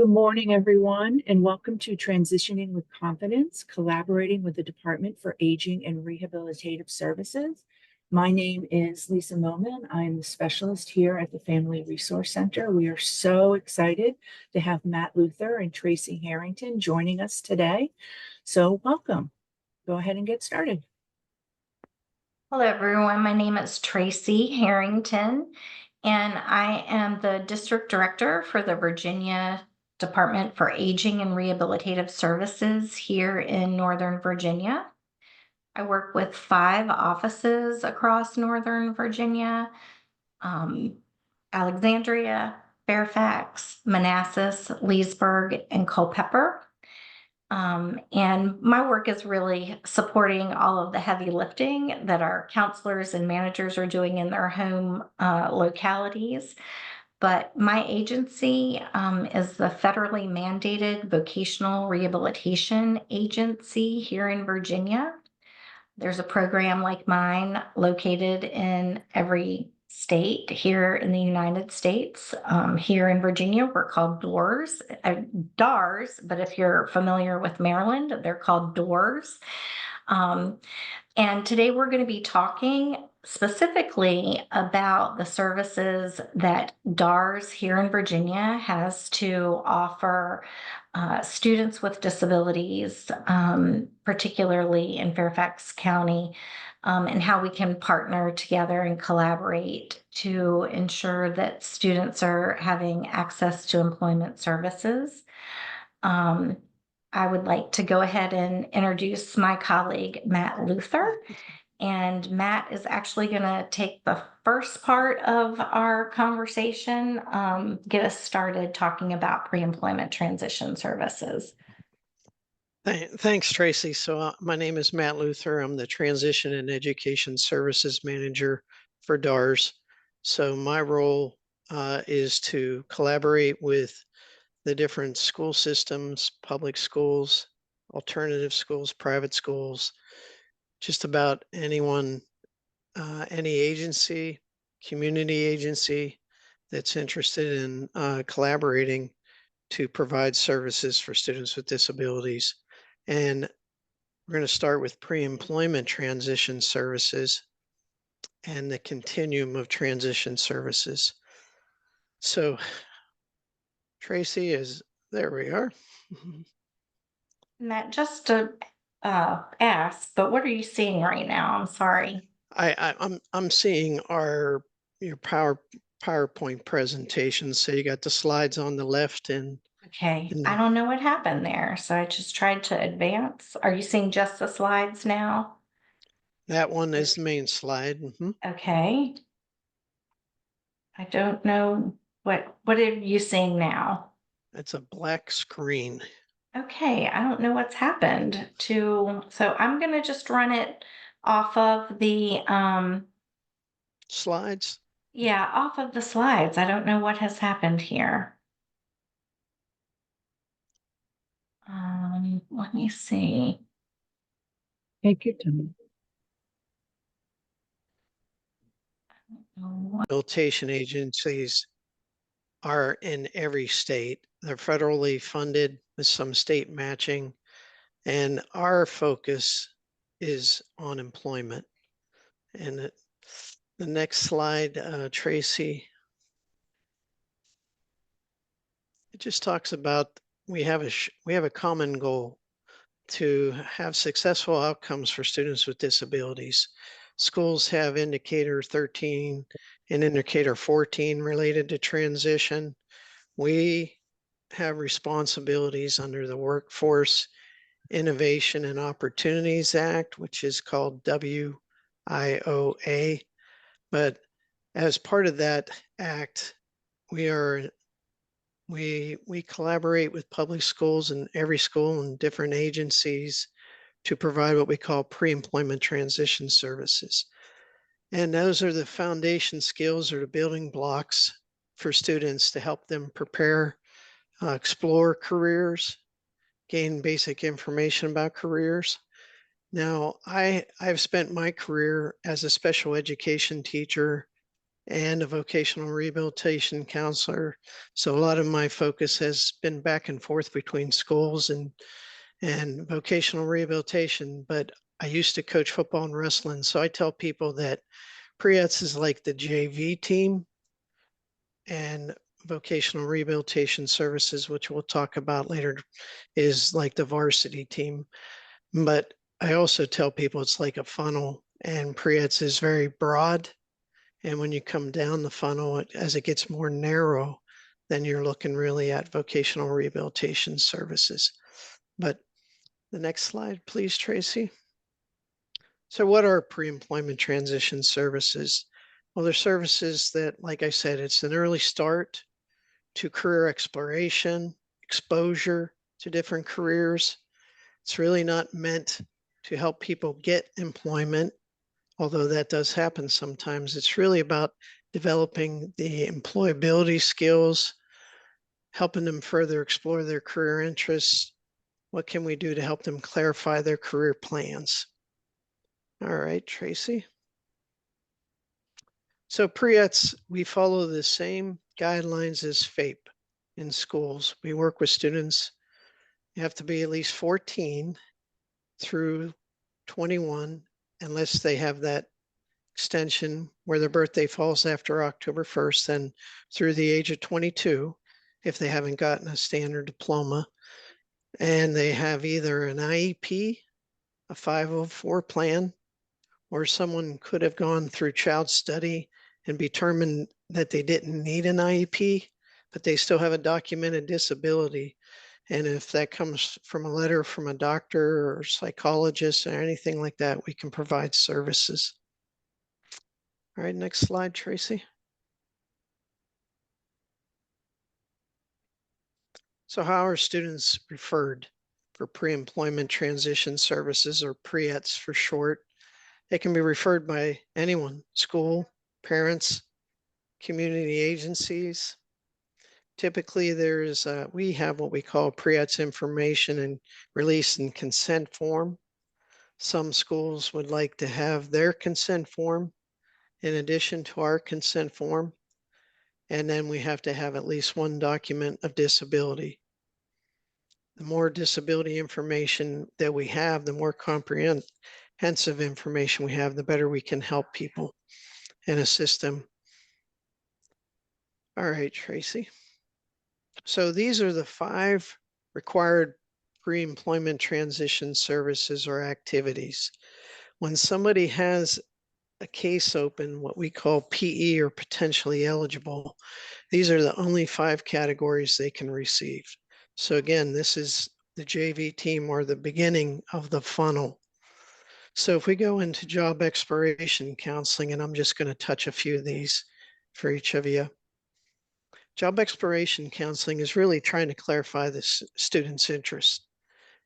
Good morning, everyone, and welcome to Transitioning with Confidence, collaborating with the Department for Aging and Rehabilitative Services. My name is Lisa Moman. I'm the specialist here at the Family Resource Center. We are so excited to have Matt Luther and Tracy Harrington joining us today. So welcome. Go ahead and get started. Hello, everyone. My name is Tracy Harrington, and I am the District Director for the Virginia Department for Aging and Rehabilitative Services here in Northern Virginia. I work with 5 offices across Northern Virginia, Alexandria, Fairfax, Manassas, Leesburg, and Culpeper. And my work is really supporting all of the heavy lifting that our counselors and managers are doing in their home localities. But my agency is the federally mandated vocational rehabilitation agency here in Virginia. There's a program like mine located in every state here in the United States. Here in Virginia, we're called DARS, but if you're familiar with Maryland, they're called DORS. And today we're going to be talking specifically about the services that DARS here in Virginia has to offer students with disabilities, particularly in Fairfax County, and how we can partner together and collaborate to ensure that students are having access to employment services. I would like to go ahead and introduce my colleague, Matt Luther. And Matt is actually going to take the first part of our conversation, get us started talking about pre-employment transition services. Thanks, Tracy. So my name is Matt Luther. I'm the Transition and Education Services Manager for DARS. So my role is to collaborate with the different school systems, public schools, alternative schools, private schools, just about anyone, any agency, community agency that's interested in collaborating to provide services for students with disabilities. And we're going to start with pre-employment transition services and the continuum of transition services. So Tracy there we are. Matt, just to ask, but what are you seeing right now? I'm sorry. I'm seeing your PowerPoint presentation. So you got the slides on the left and okay. I don't know what happened there. So I just tried to advance. Are you seeing just the slides now? That one is the main slide. Okay. I don't know what are you seeing now? It's a black screen. Okay, I don't know what's happened so I'm going to just run it off of the slides. Yeah, off of the slides. I don't know what has happened here. Let me see. Take your time. Rehabilitation agencies are in every state. They're federally funded with some state matching, and our focus is on employment. And the next slide, Tracy, it just talks about we have a common goal to have successful outcomes for students with disabilities. Schools have indicator 13 and indicator 14 related to transition. We have responsibilities under the Workforce Innovation and Opportunities Act, which is called WIOA. But as part of that act, we collaborate with public schools and every school and different agencies to provide what we call pre-employment transition services. And those are the foundation skills or the building blocks for students to help them prepare, explore careers, gain basic information about careers. Now, I've spent my career as a special education teacher and a vocational rehabilitation counselor. So a lot of my focus has been back and forth between schools and vocational rehabilitation, but I used to coach football and wrestling. So I tell people that PREATS is like the JV team, and vocational rehabilitation services, which we'll talk about later, is like the varsity team. But I also tell people it's like a funnel, and PREATS is very broad. And when you come down the funnel, as it gets more narrow, then you're looking really at vocational rehabilitation services. But the next slide, please, Tracy. So what are pre-employment transition services? Well, they're services that, like I said, it's an early start to career exploration, exposure to different careers. It's really not meant to help people get employment, although that does happen sometimes. It's really about developing the employability skills, helping them further explore their career interests. What can we do to help them clarify their career plans? All right, Tracy. So PREATS, we follow the same guidelines as FAPE in schools. We work with students. You have to be at least 14 through 21, unless they have that extension where their birthday falls after October 1st, then through the age of 22, if they haven't gotten a standard diploma. And they have either an IEP, a 504 plan, or someone could have gone through child study and determined that they didn't need an IEP, but they still have a documented disability. And if that comes from a letter from a doctor or psychologist or anything like that, we can provide services. All right, next slide, Tracy. So how are students referred for pre-employment transition services, or PREATS for short? They can be referred by anyone, school, parents, community agencies. Typically, we have what we call PREATS information and release and consent form. Some schools would like to have their consent form in addition to our consent form. And then we have to have at least one document of disability. The more disability information that we have, the more comprehensive information we have, the better we can help people and assist them. All right, Tracy. So these are the 5 required pre-employment transition services or activities. When somebody has a case open, what we call PE or potentially eligible, these are the only 5 categories they can receive. So again, this is the JV team or the beginning of the funnel. So if we go into job exploration counseling, and I'm just going to touch a few of these for each of you. Job exploration counseling is really trying to clarify the student's interests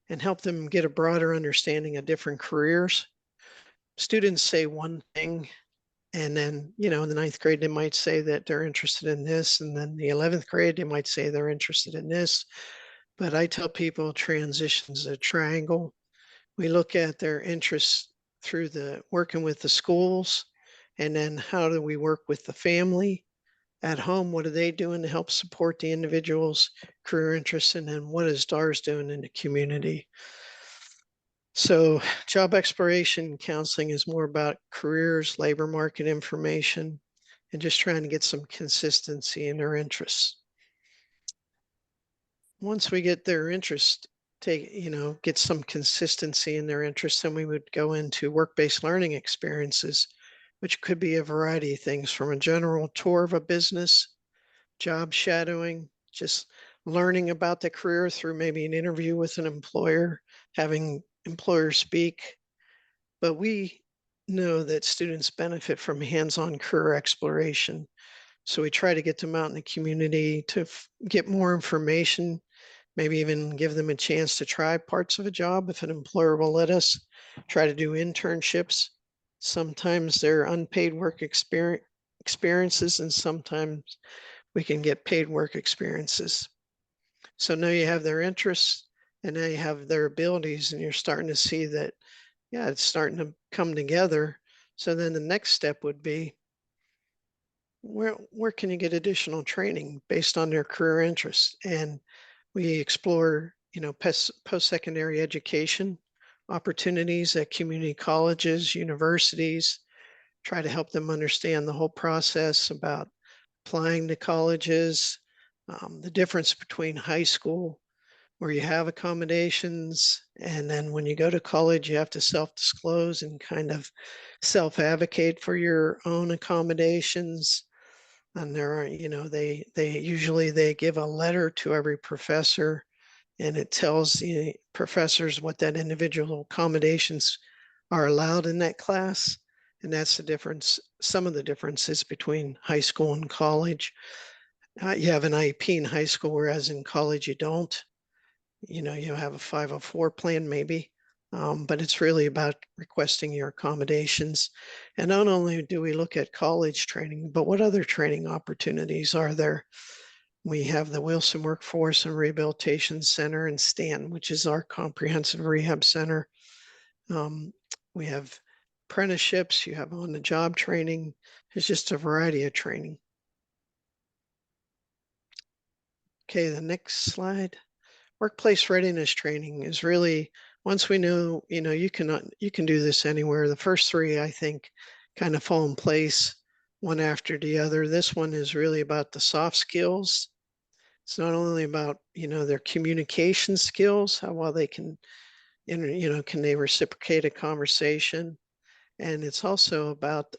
and help them get a broader understanding of different careers. Students say one thing, and then, in the 9th grade, they might say that they're interested in this. And then the 11th grade, they might say they're interested in this. But I tell people transition's a triangle. We look at their interests through the working with the schools, and then how do we work with the family at home? What are they doing to help support the individual's career interests? And then what is DARS doing in the community? So job exploration counseling is more about careers, labor market information, and just trying to get some consistency in their interests. Once we get their interest, get some consistency in their interests, then we would go into work-based learning experiences, which could be a variety of things, from a general tour of a business, job shadowing, just learning about the career through maybe an interview with an employer, having employers speak. But we know that students benefit from hands-on career exploration. So we try to get them out in the community to get more information, maybe even give them a chance to try parts of a job if an employer will let us, try to do internships. Sometimes they're unpaid work experiences, and sometimes we can get paid work experiences. So now you have their interests, and now you have their abilities, and you're starting to see that, yeah, it's starting to come together. So then the next step would be, where can you get additional training based on their career interests? And we explore, post-secondary education opportunities at community colleges, universities, try to help them understand the whole process about applying to colleges, the difference between high school, where you have accommodations, and then when you go to college, you have to self-disclose and kind of self-advocate for your own accommodations. And there are, they usually they give a letter to every professor, and it tells the professors what that individual accommodations are allowed in that class. And that's the difference, some of the differences between high school and college. You have an IEP in high school, whereas in college you don't. You have a 504 plan maybe, but it's really about requesting your accommodations. And not only do we look at college training, but what other training opportunities are there? We have the Wilson Workforce and Rehabilitation Center in Stanton, which is our comprehensive rehab center. We have apprenticeships, you have on-the-job training. There's just a variety of training. Okay, the next slide. Workplace readiness training is really, once we know, you can do this anywhere. The first three, I think, kind of fall in place one after the other. This one is really about the soft skills. It's not only about, their communication skills, how well they can, can they reciprocate a conversation? And it's also about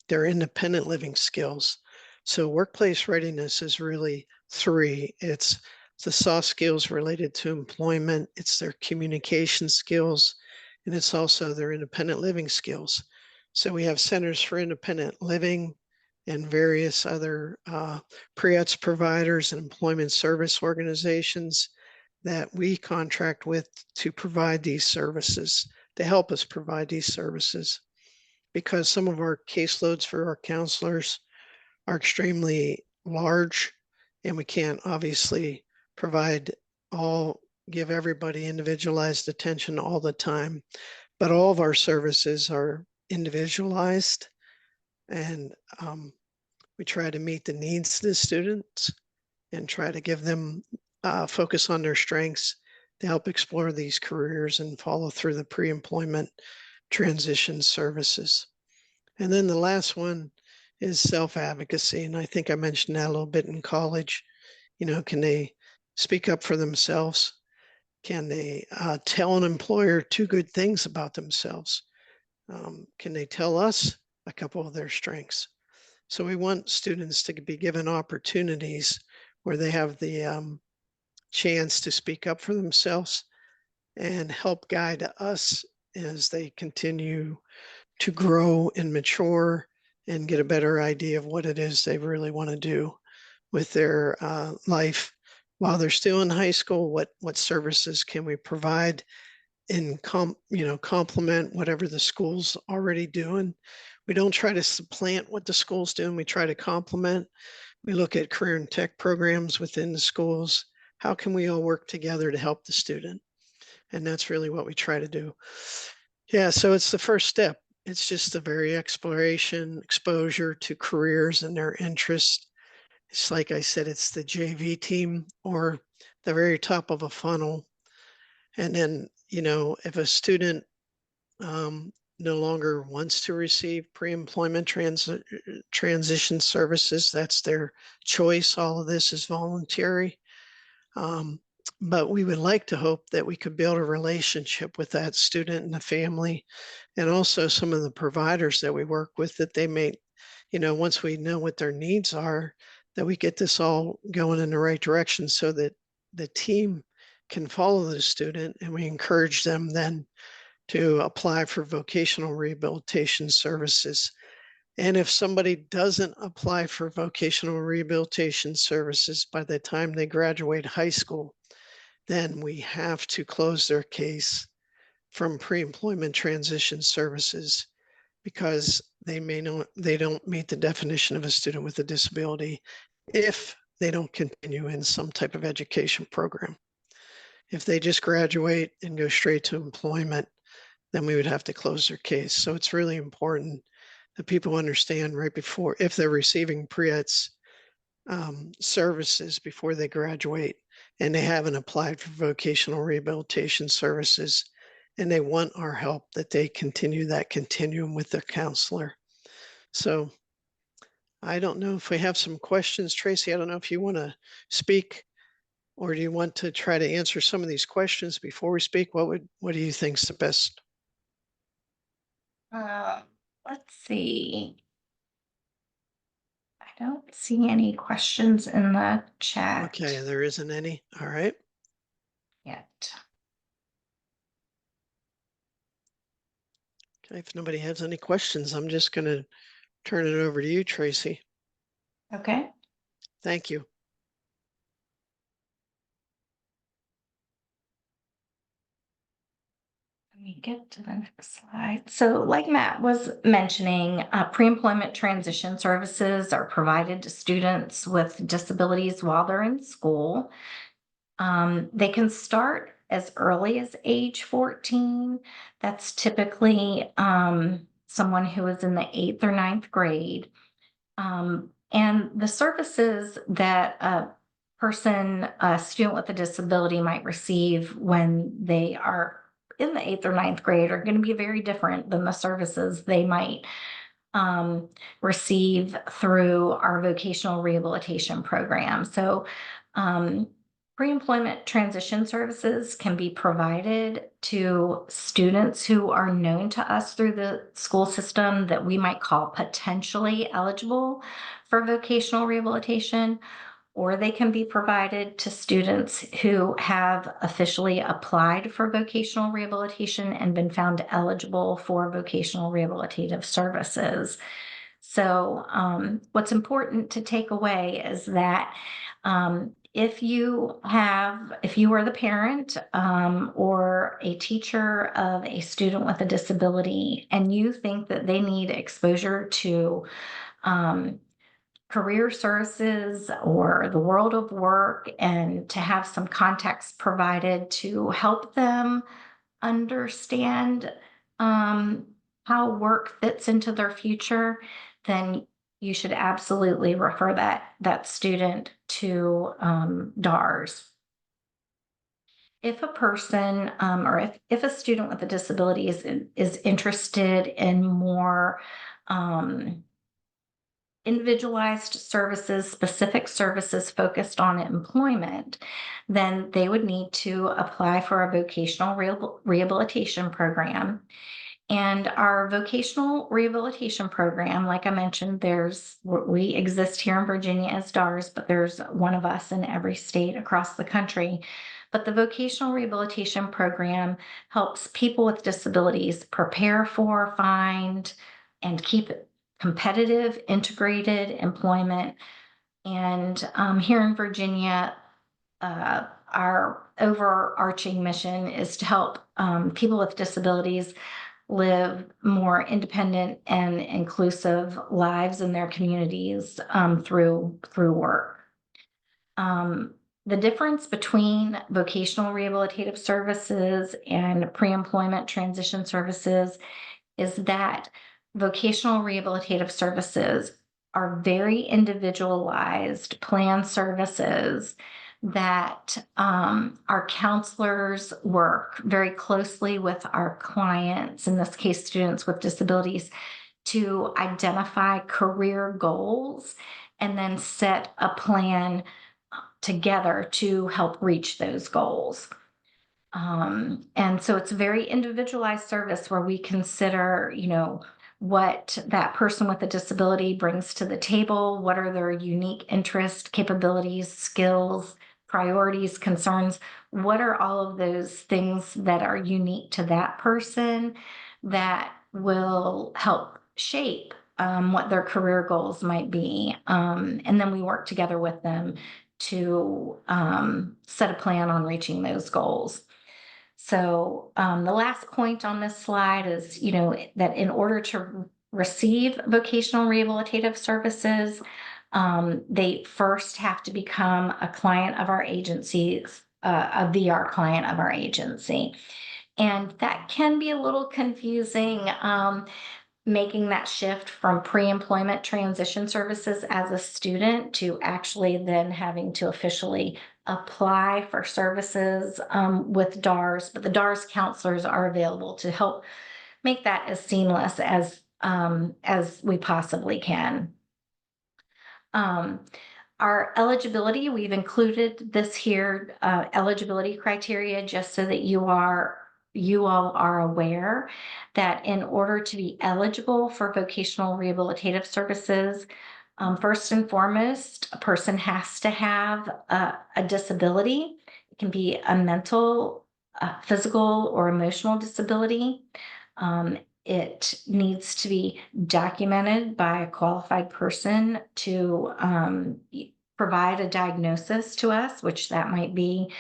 their independent living skills. So workplace readiness is really three. It's the soft skills related to employment, it's their communication skills, and it's also their independent living skills. So we have centers for independent living and various other pre-ETS providers and employment service organizations that we contract with to provide these services, to help us provide these services. Because some of our caseloads for our counselors are extremely large, and we can't obviously give everybody individualized attention all the time, but all of our services are individualized, and we try to meet the needs of the students and try to give them focus on their strengths to help explore these careers and follow through the pre-employment transition services. And then the last one is self-advocacy. And I think I mentioned that a little bit in college. Can they speak up for themselves? Can they tell an employer two good things about themselves? Can they tell us a couple of their strengths? So we want students to be given opportunities where they have the chance to speak up for themselves and help guide us as they continue to grow and mature and get a better idea of what it is they really want to do with their life while they're still in high school. What services can we provide and complement whatever the school's already doing? We don't try to supplant what the school's doing. We try to complement. We look at career and tech programs within the schools. How can we all work together to help the student? And that's really what we try to do. Yeah, so it's the first step. It's just a very exploration, exposure to careers and their interests. It's like I said, it's the JV team or the very top of a funnel. And then, if a student no longer wants to receive pre-employment transition services, that's their choice. All of this is voluntary. But we would like to hope that we could build a relationship with that student and the family, and also some of the providers that we work with, that they may, once we know what their needs are, that we get this all going in the right direction so that the team can follow the student, and we encourage them then to apply for vocational rehabilitation services. And if somebody doesn't apply for vocational rehabilitation services by the time they graduate high school, then we have to close their case from pre-employment transition services, because they don't meet the definition of a student with a disability if they don't continue in some type of education program. If they just graduate and go straight to employment, then we would have to close their case. So it's really important that people understand right before, if they're receiving pre-ETS services before they graduate and they haven't applied for vocational rehabilitation services and they want our help, that they continue that continuum with the counselor. So I don't know if we have some questions. Tracy, I don't know if you want to speak, or do you want to try to answer some of these questions before we speak? What do you think is the best? Uh, let's see. I don't see any questions in the chat Okay, there isn't any. All right. yet. Okay, if nobody has any questions, I'm just going to turn it over to you, Tracy. Okay. Thank you. Let me get to the next slide. So like Matt was mentioning, pre-employment transition services are provided to students with disabilities while they're in school. They can start as early as age 14. That's typically someone who is in the 8th or 9th grade. And the services that a student with a disability might receive when they are in the 8th or 9th grade are going to be very different than the services they might receive through our vocational rehabilitation program. So, pre-employment transition services can be provided to students who are known to us through the school system that we might call potentially eligible for vocational rehabilitation, or they can be provided to students who have officially applied for vocational rehabilitation and been found eligible for vocational rehabilitative services. So, what's important to take away is that if you are the parent or a teacher of a student with a disability and you think that they need exposure to career services or the world of work, and to have some context provided to help them understand how work fits into their future, then you should absolutely refer that student to DARS. If a person or if a student with a disability is interested in more individualized services, specific services focused on employment, then they would need to apply for a vocational rehabilitation program. And our vocational rehabilitation program, like I mentioned, we exist here in Virginia as DARS, but there's one of us in every state across the country. But the vocational rehabilitation program helps people with disabilities prepare for, find, and keep competitive, integrated employment. And here in Virginia, our overarching mission is to help people with disabilities live more independent and inclusive lives in their communities through work. The difference between vocational rehabilitative services and pre-employment transition services is that vocational rehabilitative services are very individualized plan services that our counselors work very closely with our clients, in this case, students with disabilities, to identify career goals and then set a plan together to help reach those goals. And so it's a very individualized service where we consider, what that person with a disability brings to the table, what are their unique interests, capabilities, skills, priorities, concerns, what are all of those things that are unique to that person that will help shape what their career goals might be. And then we work together with them to set a plan on reaching those goals. So the last point on this slide is, that in order to receive vocational rehabilitative services, they first have to become a client of our agency, a VR client of our agency. And that can be a little confusing. making that shift from pre-employment transition services as a student to actually then having to officially apply for services with DARS, but the DARS counselors are available to help make that as seamless as we possibly can. Our eligibility, we've included this here, eligibility criteria, just so that you all are aware that in order to be eligible for vocational rehabilitative services, first and foremost, a person has to have a disability. It can be a mental, physical, or emotional disability. It needs to be documented by a qualified person to provide a diagnosis to us, which that might be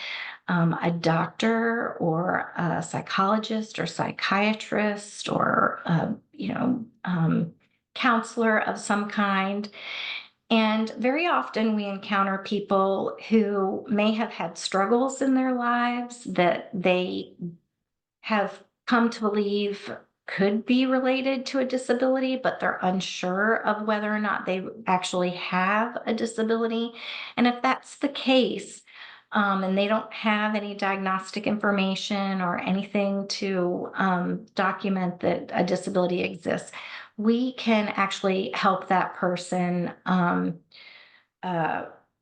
a doctor or a psychologist or psychiatrist or counselor of some kind. And very often we encounter people who may have had struggles in their lives that they have come to believe could be related to a disability, but they're unsure of whether or not they actually have a disability. And if that's the case, and they don't have any diagnostic information or anything to document that a disability exists, we can actually help that person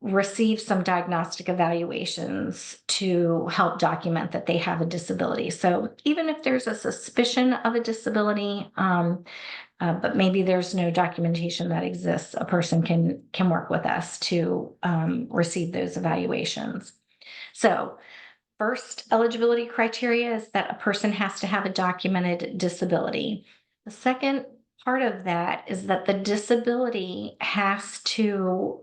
receive some diagnostic evaluations to help document that they have a disability. So even if there's a suspicion of a disability, but maybe there's no documentation that exists, a person can work with us to receive those evaluations. So first eligibility criteria is that a person has to have a documented disability. The second part of that is that the disability has to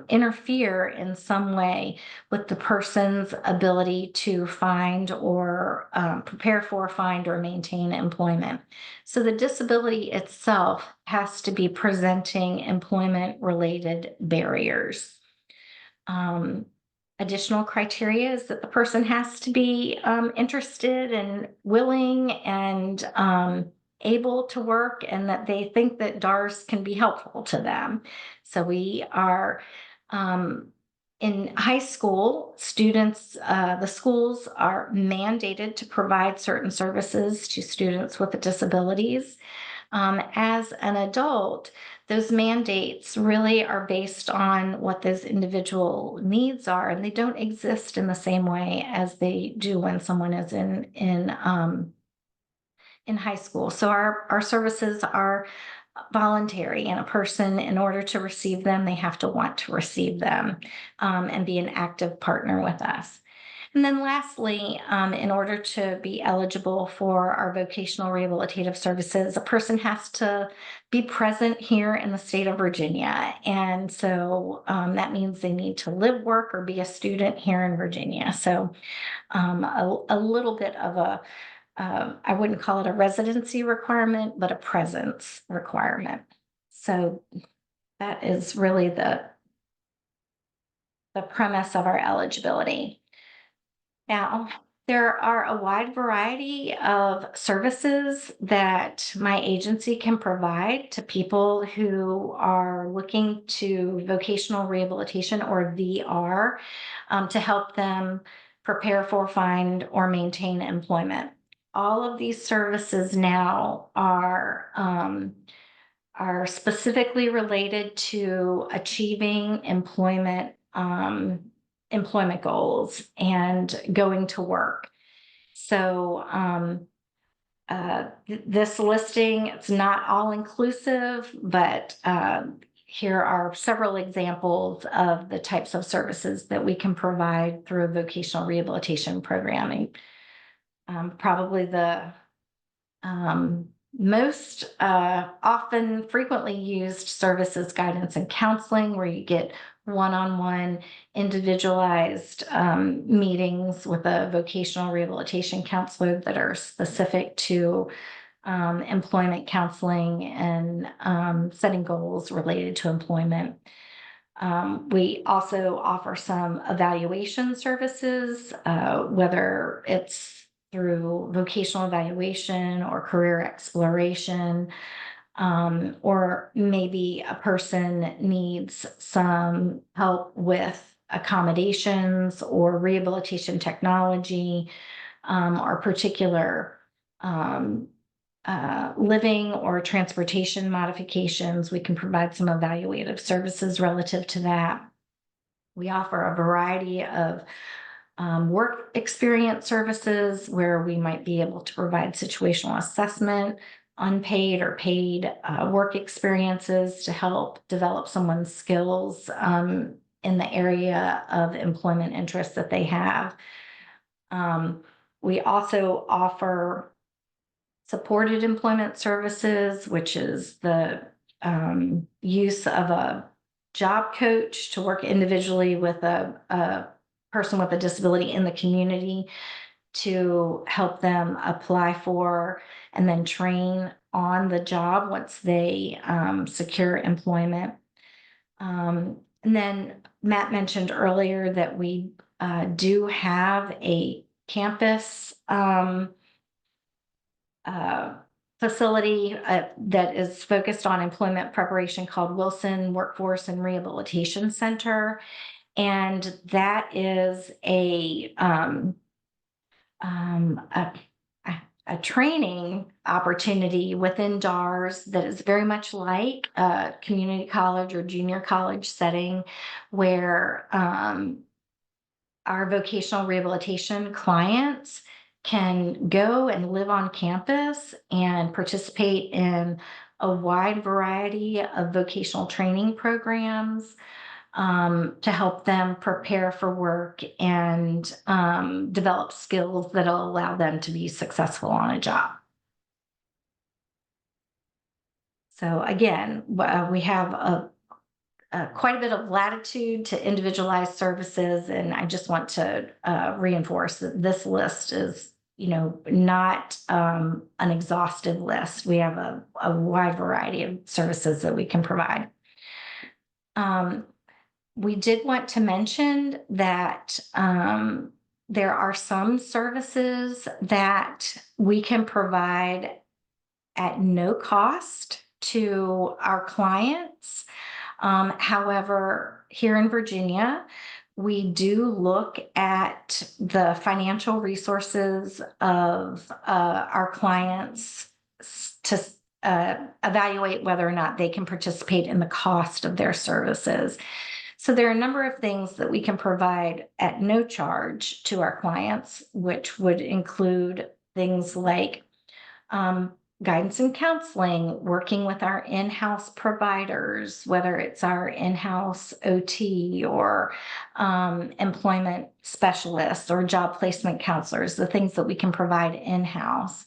interfere in some way with the person's ability to find or prepare for, find, or maintain employment. So the disability itself has to be presenting employment-related barriers. Additional criteria is that the person has to be interested and willing and able to work, and that they think that DARS can be helpful to them. So we are in high school, students, the schools are mandated to provide certain services to students with disabilities. As an adult, those mandates really are based on what those individual needs are, and they don't exist in the same way as they do when someone is in high school. So our services are voluntary, and a person, in order to receive them, they have to want to receive them and be an active partner with us. And then lastly, in order to be eligible for our vocational rehabilitative services, a person has to be present here in the state of Virginia. And so that means they need to live, work, or be a student here in Virginia. So a little bit of I wouldn't call it a residency requirement, but a presence requirement. So that is really the premise of our eligibility. Now, there are a wide variety of services that my agency can provide to people who are looking to vocational rehabilitation, or VR, to help them prepare for, find, or maintain employment. All of these services now are specifically related to achieving employment goals and going to work. So this listing, it's not all inclusive, but here are several examples of the types of services that we can provide through vocational rehabilitation programming. Probably the most often frequently used services, guidance and counseling, where you get one-on-one individualized meetings with a vocational rehabilitation counselor that are specific to employment counseling and setting goals related to employment. We also offer some evaluation services, whether it's through vocational evaluation or career exploration. or maybe a person needs some help with accommodations or rehabilitation technology, or particular living or transportation modifications. We can provide some evaluative services relative to that. We offer a variety of work experience services where we might be able to provide situational assessment, unpaid or paid work experiences to help develop someone's skills in the area of employment interest that they have. We also offer supported employment services, which is the use of a job coach to work individually with a person with a disability in the community to help them apply for and then train on the job once they secure employment. And then Matt mentioned earlier that we do have a campus facility that is focused on employment preparation called Wilson Workforce and Rehabilitation Center. And that is a training opportunity within DARS that is very much like a community college or junior college setting where our vocational rehabilitation clients can go and live on campus and participate in a wide variety of vocational training programs to help them prepare for work and develop skills that'll allow them to be successful on a job. So again, we have quite a bit of latitude to individualize services, and I just want to reinforce that this list is, not an exhaustive list. We have a wide variety of services that we can provide. We did want to mention that there are some services that we can provide at no cost to our clients. However, here in Virginia, we do look at the financial resources of our clients to evaluate whether or not they can participate in the cost of their services. So there are a number of things that we can provide at no charge to our clients, which would include things like guidance and counseling, working with our in-house providers, whether it's our in-house OT or employment specialists or job placement counselors, the things that we can provide in-house.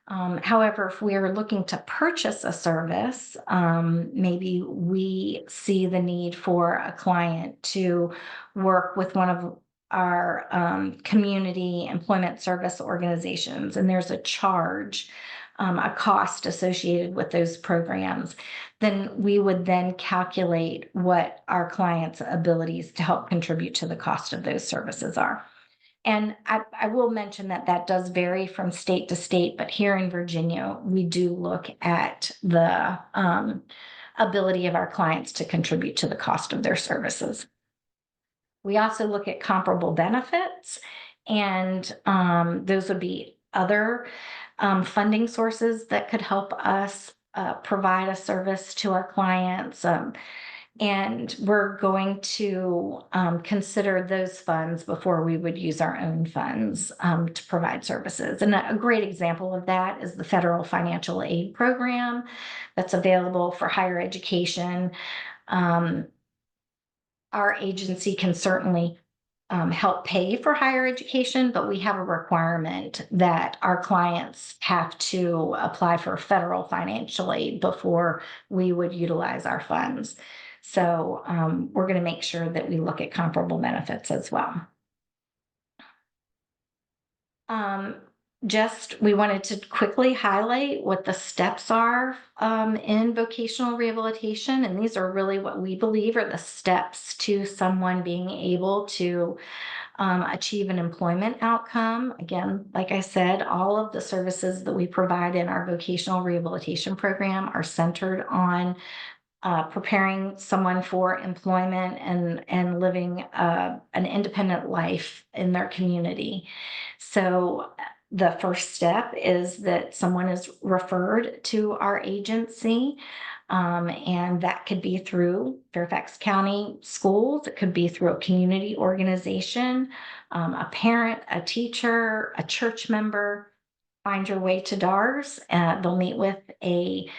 However, if we're looking to purchase a service, maybe we see the need for a client to work with one of our community employment service organizations, and there's a charge, a cost associated with those programs, then we would then calculate what our client's abilities to help contribute to the cost of those services are. And I will mention that that does vary from state to state, but here in Virginia, we do look at the ability of our clients to contribute to the cost of their services. We also look at comparable benefits, and those would be other funding sources that could help us provide a service to our clients. And we're going to consider those funds before we would use our own funds to provide services. And a great example of that is the federal financial aid program that's available for higher education. Our agency can certainly help pay for higher education, but we have a requirement that our clients have to apply for federal financial aid before we would utilize our funds. So we're going to make sure that we look at comparable benefits as well. we wanted to quickly highlight what the steps are in vocational rehabilitation. And these are really what we believe are the steps to someone being able to achieve an employment outcome. Again, like I said, all of the services that we provide in our vocational rehabilitation program are centered on preparing someone for employment and living an independent life in their community. So the first step is that someone is referred to our agency, and that could be through Fairfax County Schools. It could be through a community organization, a parent, a teacher, a church member. Find your way to DARS. They'll meet with a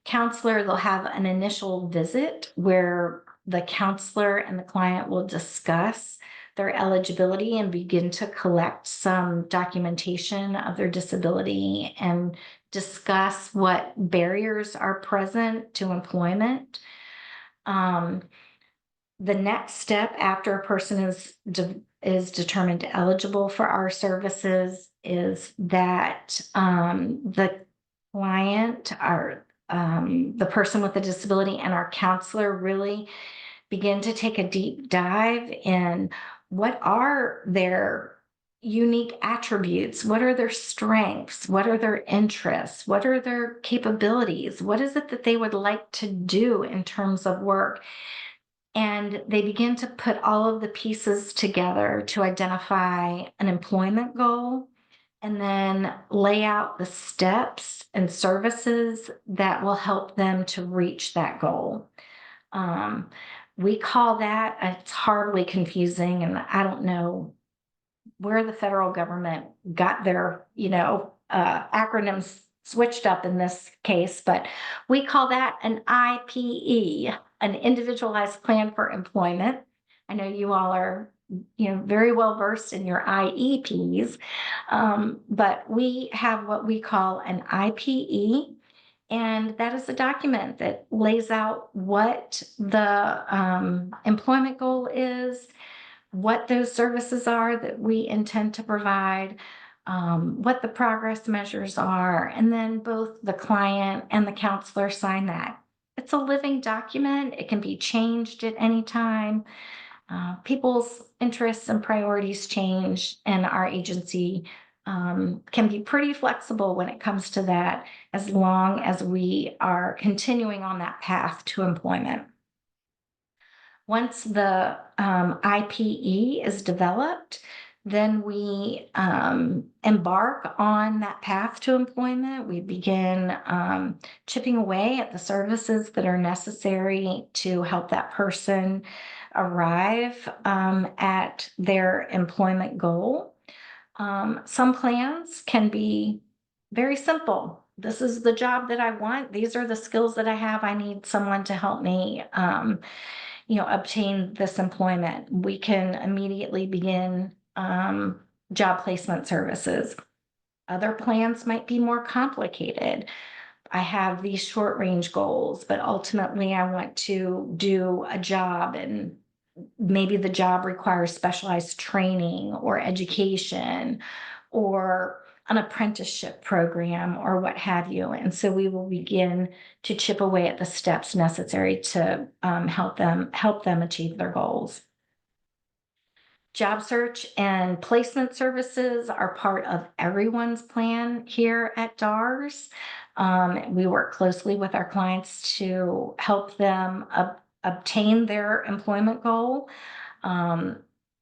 counselor. They'll have an initial visit where the counselor and the client will discuss their eligibility and begin to collect some documentation of their disability and discuss what barriers are present to employment. The next step after a person is determined eligible for our services is that the client, the person with the disability, and our counselor really begin to take a deep dive in what are their unique attributes, what are their strengths, what are their interests, what are their capabilities, what is it that they would like to do in terms of work. And they begin to put all of the pieces together to identify an employment goal and then lay out the steps and services that will help them to reach that goal. We call that, it's hardly confusing, and I don't know where the federal government got their, acronyms switched up in this case, but we call that an IPE, an individualized plan for employment. I know you all are, very well versed in your IEPs, but we have what we call an IPE. And that is a document that lays out what the employment goal is, what those services are that we intend to provide, what the progress measures are, and then both the client and the counselor sign that. It's a living document. It can be changed at any time. People's interests and priorities change, and our agency can be pretty flexible when it comes to that, as long as we are continuing on that path to employment. Once the IPE is developed, then we embark on that path to employment. We begin chipping away at the services that are necessary to help that person arrive at their employment goal. Some plans can be very simple. This is the job that I want. These are the skills that I have. I need someone to help me, obtain this employment. We can immediately begin job placement services. Other plans might be more complicated. I have these short range goals, but ultimately I want to do a job, and maybe the job requires specialized training or education or an apprenticeship program or what have you. And so we will begin to chip away at the steps necessary to help them achieve their goals. Job search and placement services are part of everyone's plan here at DARS. We work closely with our clients to help them obtain their employment goal.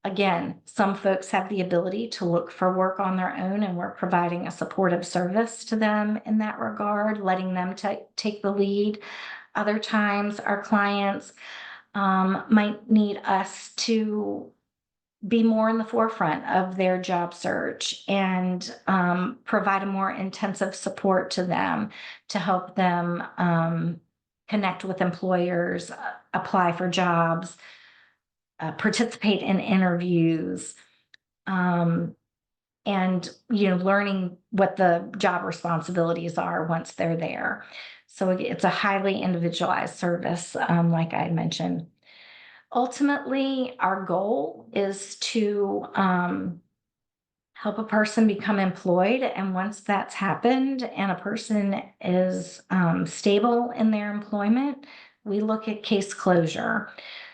Again, some folks have the ability to look for work on their own, and we're providing a supportive service to them in that regard, letting them take the lead. Other times, our clients might need us to be more in the forefront of their job search and provide a more intensive support to them to help them connect with employers, apply for jobs, participate in interviews, and learning what the job responsibilities are once they're there. So it's a highly individualized service, like I mentioned. Ultimately, our goal is to help a person become employed. And once that's happened and a person is stable in their employment, we look at case closure.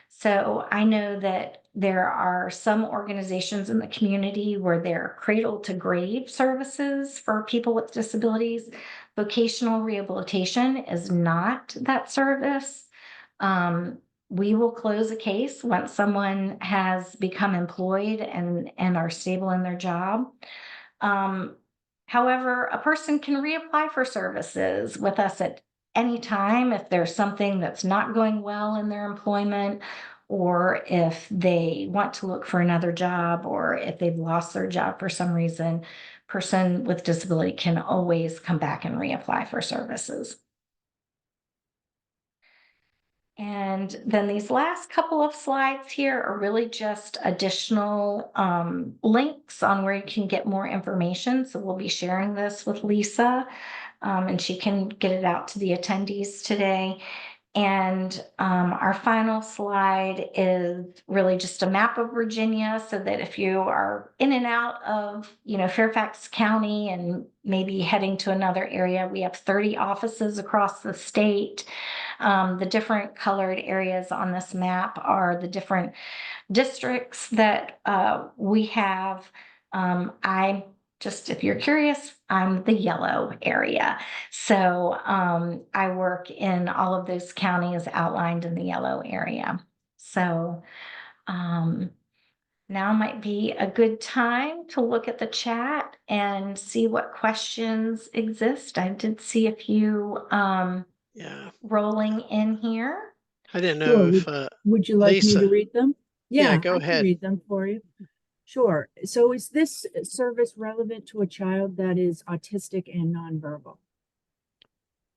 So I know that there are some organizations in the community where they're cradle to grave services for people with disabilities. Vocational rehabilitation is not that service. We will close a case once someone has become employed and are stable in their job. However, a person can reapply for services with us at any time if there's something that's not going well in their employment, or if they want to look for another job, or if they've lost their job for some reason. Person with disability can always come back and reapply for services. And then these last couple of slides here are really just additional links on where you can get more information. So we'll be sharing this with Lisa, and she can get it out to the attendees today. And our final slide is really just a map of Virginia, so that if you are in and out of, Fairfax County and maybe heading to another area, we have 30 offices across the state. The different colored areas on this map are the different districts that we have. If you're curious, I'm the yellow area. So I work in all of those counties outlined in the yellow area. So now might be a good time to look at the chat and see what questions exist. I did see a few Yeah, rolling in here. I didn't Sure. know if Would you like me to Lisa. read them? Yeah, Yeah, go I can ahead. read them for you. Sure. So is this service relevant to a child that is autistic and nonverbal?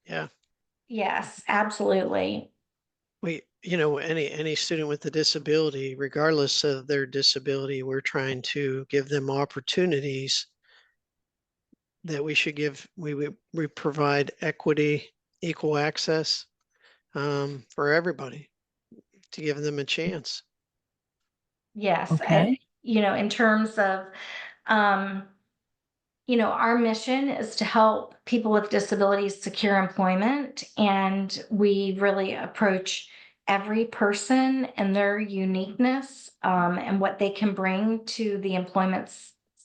Yeah, Yes, absolutely. any student with a disability, regardless of their disability, we're trying to give them opportunities that we should give. We provide equity, equal access for everybody to give them a chance. Yes. And, Okay. in terms of, our mission is to help people with disabilities secure employment. And we really approach every person and their uniqueness and what they can bring to the employment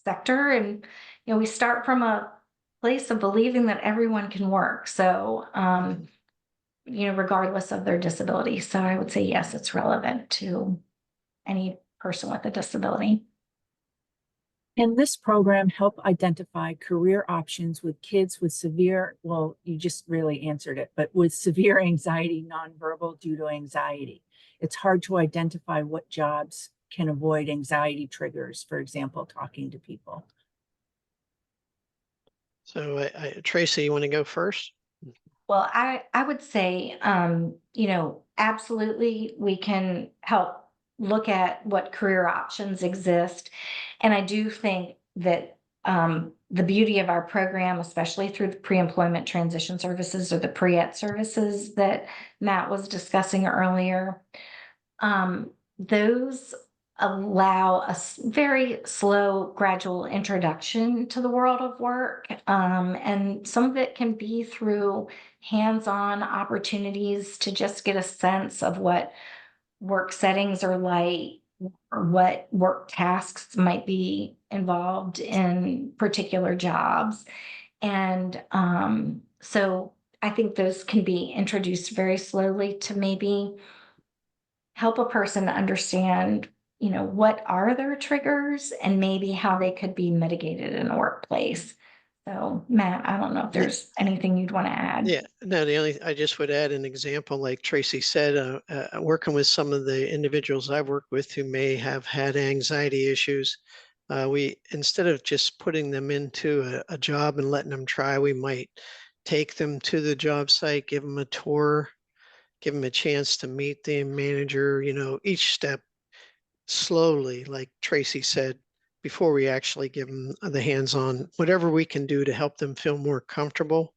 sector. And, we start from a place of believing that everyone can work. So, regardless of their disability. So I would say, yes, it's relevant to any person with a disability. Can this program help identify career options with kids with severe, well, you just really answered it, but with severe anxiety, nonverbal due to anxiety? It's hard to identify what jobs can avoid anxiety triggers, for example, talking to people. So, Tracy, you want to go first? Well, I would say, absolutely, we can help look at what career options exist. And I do think that the beauty of our program, especially through the pre-employment transition services or the pre-ET services that Matt was discussing earlier, those allow a very slow, gradual introduction to the world of work. And some of it can be through hands-on opportunities to just get a sense of what work settings are like, or what work tasks might be involved in particular jobs. And so I think those can be introduced very slowly to maybe help a person understand, what are their triggers and maybe how they could be mitigated in the workplace. So, Matt, I don't know if there's anything you'd want to add. Yeah, no, I just would add an example, like Tracy said, working with some of the individuals I've worked with who may have had anxiety issues. Instead of just putting them into a job and letting them try, we might take them to the job site, give them a tour, give them a chance to meet the manager, each step slowly, like Tracy said, before we actually give them the hands-on, whatever we can do to help them feel more comfortable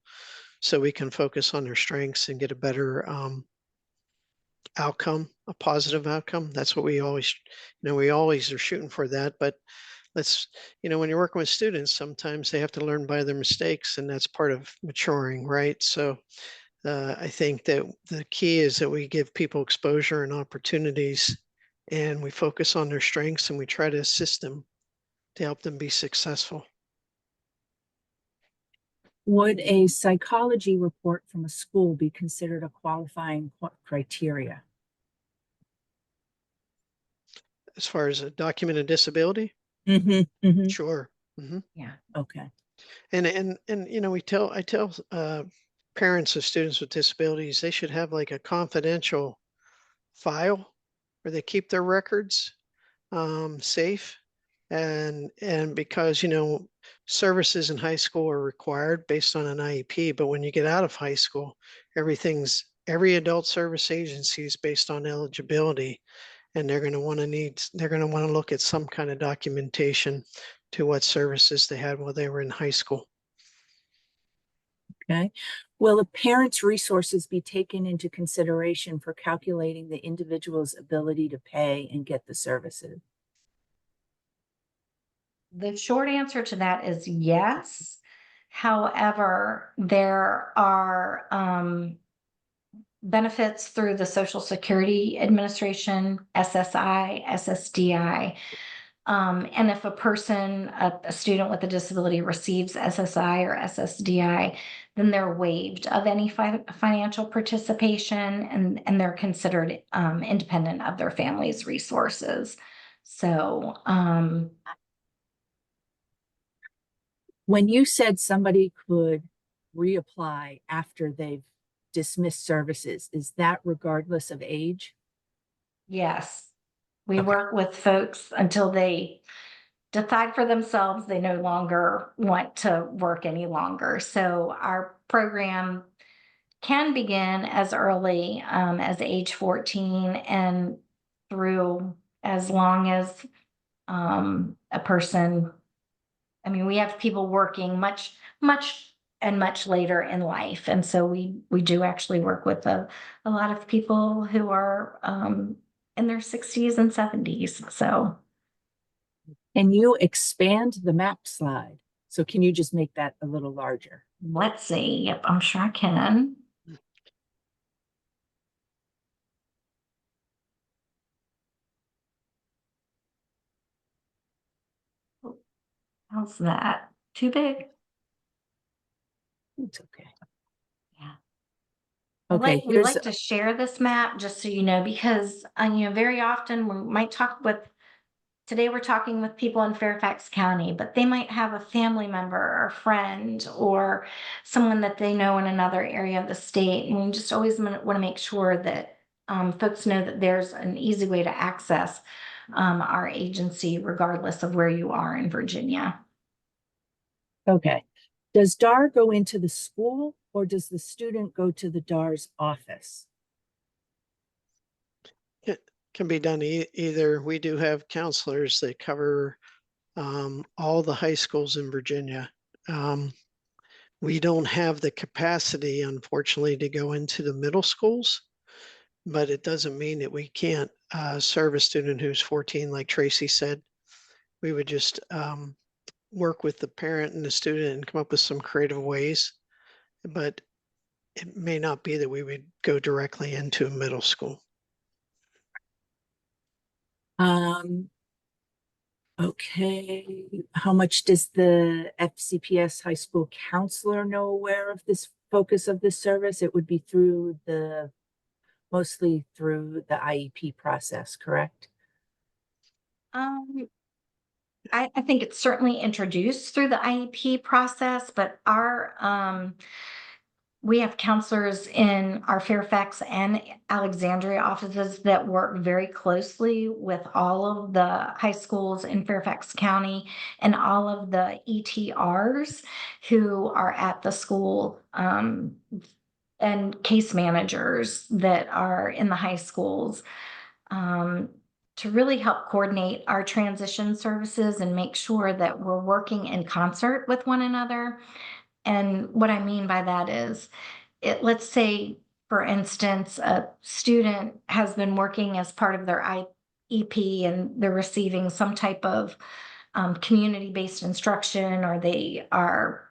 so we can focus on their strengths and get a better outcome, a positive outcome. That's what we always are shooting for that. But let's, when you're working with students, sometimes they have to learn by their mistakes, and that's part of maturing, right? So I think that the key is that we give people exposure and opportunities, and we focus on their strengths, and we try to assist them to help them be successful. Would a psychology report from a school be considered a qualifying criteria? As far as a documented disability, Mm-hmm. sure. Hmm. Yeah. Okay. And I tell parents of students with disabilities, they should have like a confidential file where they keep their records safe. And because services in high school are required based on an IEP, but when you get out of high school, every adult service agency is based on eligibility, and they're going to want to look at some kind of documentation to what services they had while they were in high school. Okay. Will a parent's resources be taken into consideration for calculating the individual's ability to pay and get the services? The short answer to that is yes. However, there are benefits through the Social Security Administration, SSI, SSDI. And if a student with a disability receives SSI or SSDI, then they're waived of any financial participation, and they're considered independent of their family's resources. So, When you said somebody could reapply after they've dismissed services, is that regardless of age? yes, we Okay. work with folks until they decide for themselves they no longer want to work any longer. So our program can begin as early as age 14 and through as long as a person. I mean, we have people working much later in life, and so we do actually work with a lot of people who are in their 60s and 70s. So Can you expand the map slide? So can you just make that a little larger? let's see. Yep, I'm sure I can. How's that? Too big? It's okay. Yeah. Okay, We like to share this map just so you know, because very often we might talk with, today we're talking with people in Fairfax County, but they might have a family member or friend or someone that they know in another area of the state. And we just always want to make sure that folks know that there's an easy way to access our agency, regardless of where you are in Virginia. Okay. Does DAR go into the school or does the student go to the DARS office? It can be done either. We do have counselors that cover all the high schools in Virginia. We don't have the capacity, unfortunately, to go into the middle schools, but it doesn't mean that we can't serve a student who's 14, like Tracy said. We would just work with the parent and the student and come up with some creative ways, but it may not be that we would go directly into a middle school. Okay. How much does the FCPS high school counselor know aware of this focus of this service? It would be mostly through the IEP process, correct? I think it's certainly introduced through the IEP process, but we have counselors in our Fairfax and Alexandria offices that work very closely with all of the high schools in Fairfax County and all of the ETRs who are at the school, and case managers that are in the high schools, to really help coordinate our transition services and make sure that we're working in concert with one another. And what I mean by that is, let's say, for instance, a student has been working as part of their IEP and they're receiving some type of community-based instruction, or they are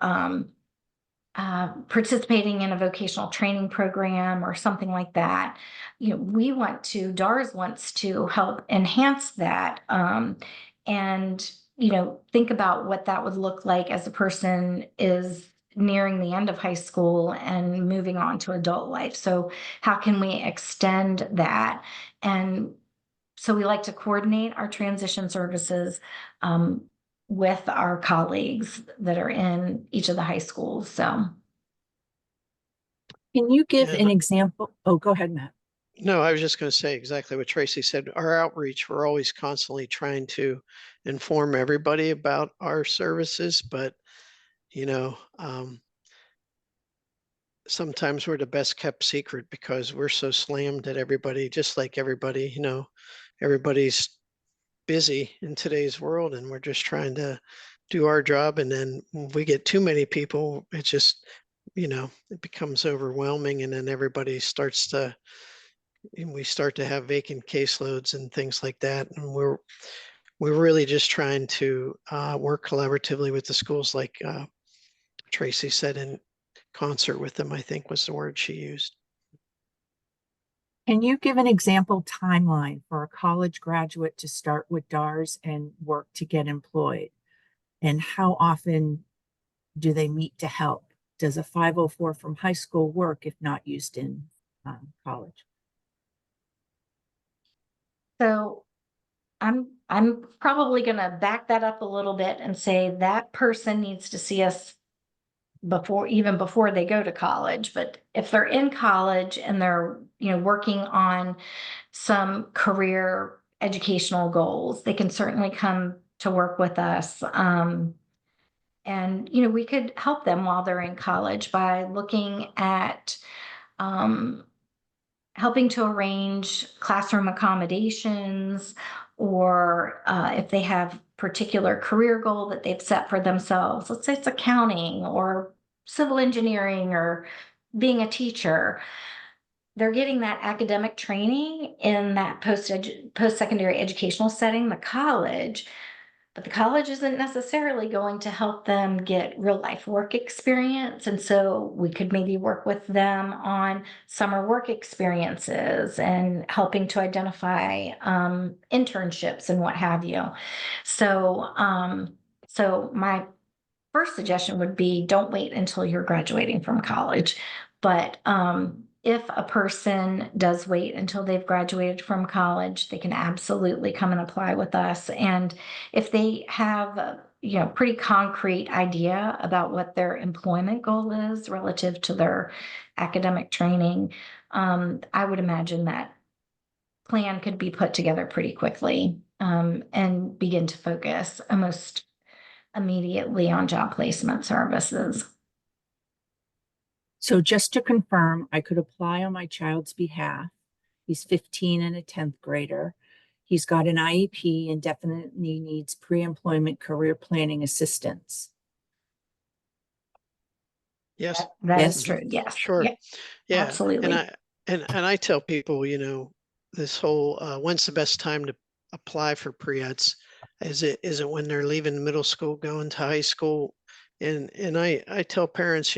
participating in a vocational training program or something like that. DARS wants to help enhance that, and think about what that would look like as a person is nearing the end of high school and moving on to adult life. So how can we extend that? And so we like to coordinate our transition services with our colleagues that are in each of the high schools. So, Can you give Yeah. an example? Oh, go ahead, Matt. No, I was just going to say exactly what Tracy said. Our outreach, we're always constantly trying to inform everybody about our services, but sometimes we're the best kept secret because we're so slammed at everybody, just like everybody, everybody's busy in today's world, and we're just trying to do our job. And then when we get too many people, it just, it becomes overwhelming, and then we start to have vacant caseloads and things like that. And we're really just trying to work collaboratively with the schools, like Tracy said, in concert with them, I think was the word she used. Can you give an example timeline for a college graduate to start with DARS and work to get employed? And how often do they meet to help? Does a 504 from high school work if not used in college? so I'm probably going to back that up a little bit and say that person needs to see us even before they go to college. But if they're in college and they're working on some career educational goals, they can certainly come to work with us. And we could help them while they're in college by looking at helping to arrange classroom accommodations, or if they have particular career goal that they've set for themselves. Let's say it's accounting or civil engineering or being a teacher. They're getting that academic training in that post-secondary educational setting, the college. But the college isn't necessarily going to help them get real life work experience. And so we could maybe work with them on summer work experiences and helping to identify internships and what have you. So my first suggestion would be don't wait until you're graduating from college. But if a person does wait until they've graduated from college, they can absolutely come and apply with us. And if they have pretty concrete idea about what their employment goal is relative to their academic training, I would imagine that plan could be put together pretty quickly, and begin to focus almost immediately on job placement services. So just to confirm, I could apply on my child's behalf. He's 15 and a 10th grader. He's got an IEP and definitely needs pre-employment career planning assistance. Yes. That Yes. is true. Yes. Sure. Yeah, Yeah. absolutely. And I tell people, this whole when's the best time to apply for pre-eds? Is it when they're leaving middle school, going to high school? And I tell parents,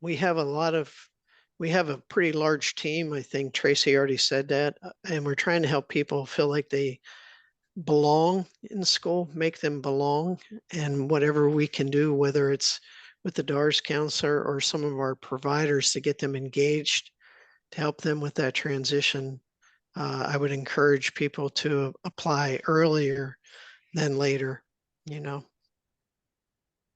we have a pretty large team. I think Tracy already said that, and we're trying to help people feel like they belong in school, make them belong, and whatever we can do, whether it's with the DARS counselor or some of our providers, to get them engaged, to help them with that transition. I would encourage people to apply earlier than later,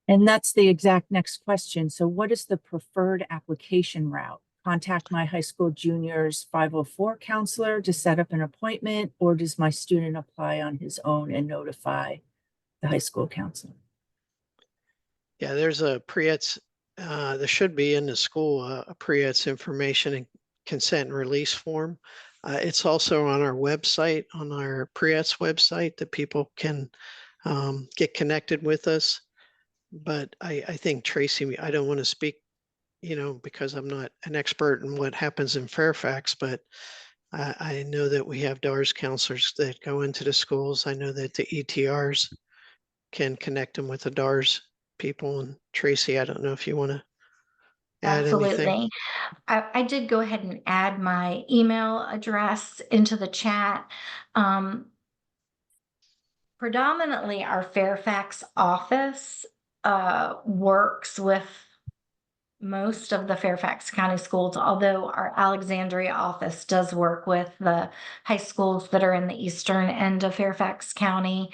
And that's the exact next question. So what is the preferred application route? Contact my high school junior's 504 counselor to set up an appointment, or does my student apply on his own and notify the high school counselor? Yeah, there's a pre-eds, there should be in the school a pre-eds information and consent and release form. It's also on our website, on our pre-eds website, that people can get connected with us. But I think Tracy, I don't want to speak, because I'm not an expert in what happens in Fairfax, but I know that we have DARS counselors that go into the schools. I know that the ETRs can connect them with the DARS people. And Tracy, I don't know if you want to add anything. Absolutely. I did go ahead and add my email address into the chat. Predominantly, our Fairfax office works with most of the Fairfax County schools, although our Alexandria office does work with the high schools that are in the eastern end of Fairfax County.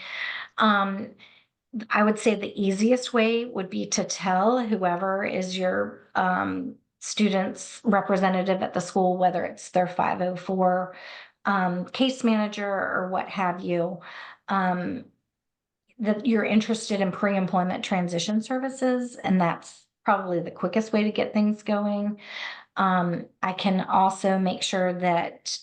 I would say the easiest way would be to tell whoever is your student's representative at the school, whether it's their 504 case manager or what have you, that you're interested in pre-employment transition services, and that's probably the quickest way to get things going. I can also make sure that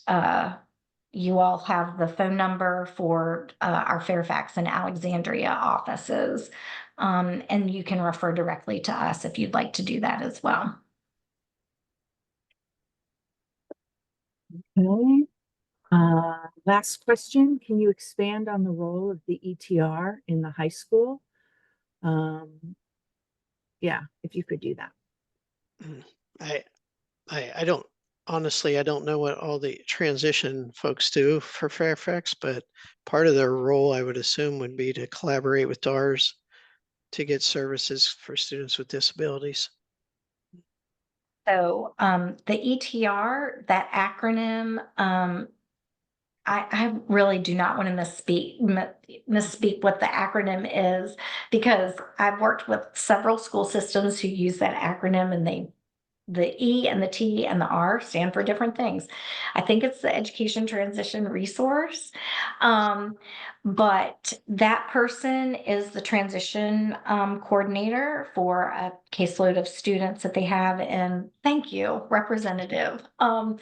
you all have the phone number for our Fairfax and Alexandria offices, and you can refer directly to us if you'd like to do that as well. Okay. Last question, can you expand on the role of the ETR in the high school? Yeah, if you could do that. I don't, honestly, I don't know what all the transition folks do for Fairfax, but part of their role, I would assume, would be to collaborate with DARS to get services for students with disabilities. So the ETR, that acronym, I really do not want to misspeak what the acronym is, because I've worked with several school systems who use that acronym, and the E and the T and the R stand for different things. I think it's the Education Transition Resource. But that person is the transition coordinator for a caseload of students that they have. And thank you, representative. And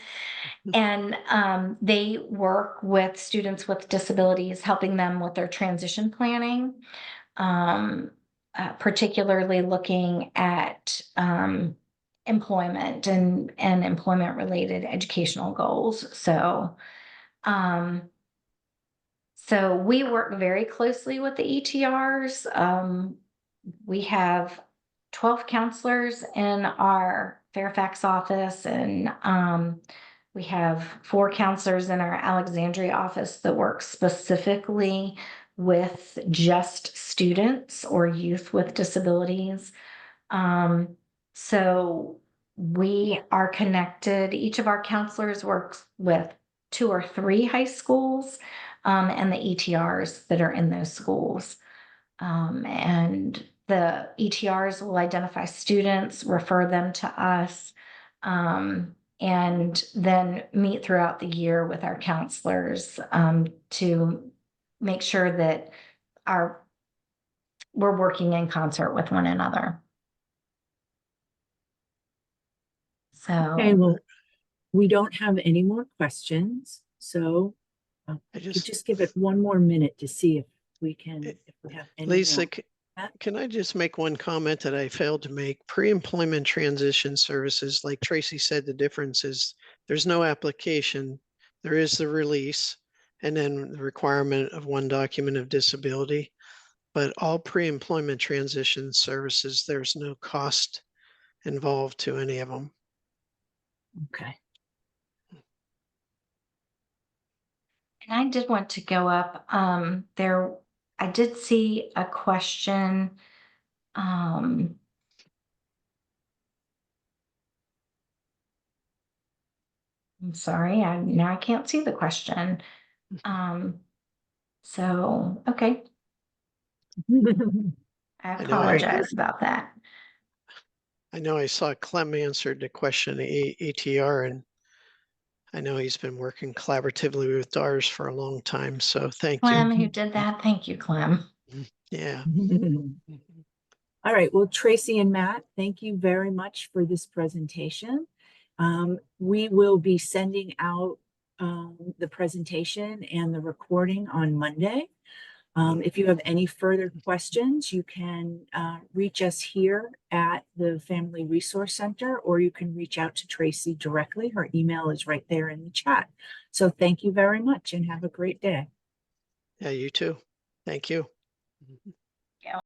they work with students with disabilities, helping them with their transition planning, particularly looking at employment and employment related educational goals. So we work very closely with the ETRs. We have 12 counselors in our Fairfax office, and we have 4 counselors in our Alexandria office that work specifically with just students or youth with disabilities. So we are connected. Each of our counselors works with 2 or 3 high schools, and the ETRs that are in those schools. And the ETRs will identify students, refer them to us, and then meet throughout the year with our counselors to make sure that we're working in concert with one another. So, Okay, well, we don't have any more questions, so just give it one more minute to see if we have any Lisa, more. Can I just make one comment that I failed to make? Pre-employment transition services, like Tracy said, the difference is there's no application. There is the release and then the requirement of 1 document of disability. But all pre-employment transition services, there's no cost involved to any of them. Okay. and I did want to go up, I did see a question. I'm sorry, now I can't see the question. So, okay, I apologize about that. I know I saw Clem answered the question, ATR, and I know he's been working collaboratively with DARS for a long time, so thank you. Clem, who did that? Thank you, Clem. Yeah. All right, well, Tracy and Matt, thank you very much for this presentation. We will be sending out the presentation and the recording on Monday. If you have any further questions, you can reach us here at the Family Resource Center, or you can reach out to Tracy directly. Her email is right there in the chat. So thank you very much and have a great day. Yeah, you too. Thank you.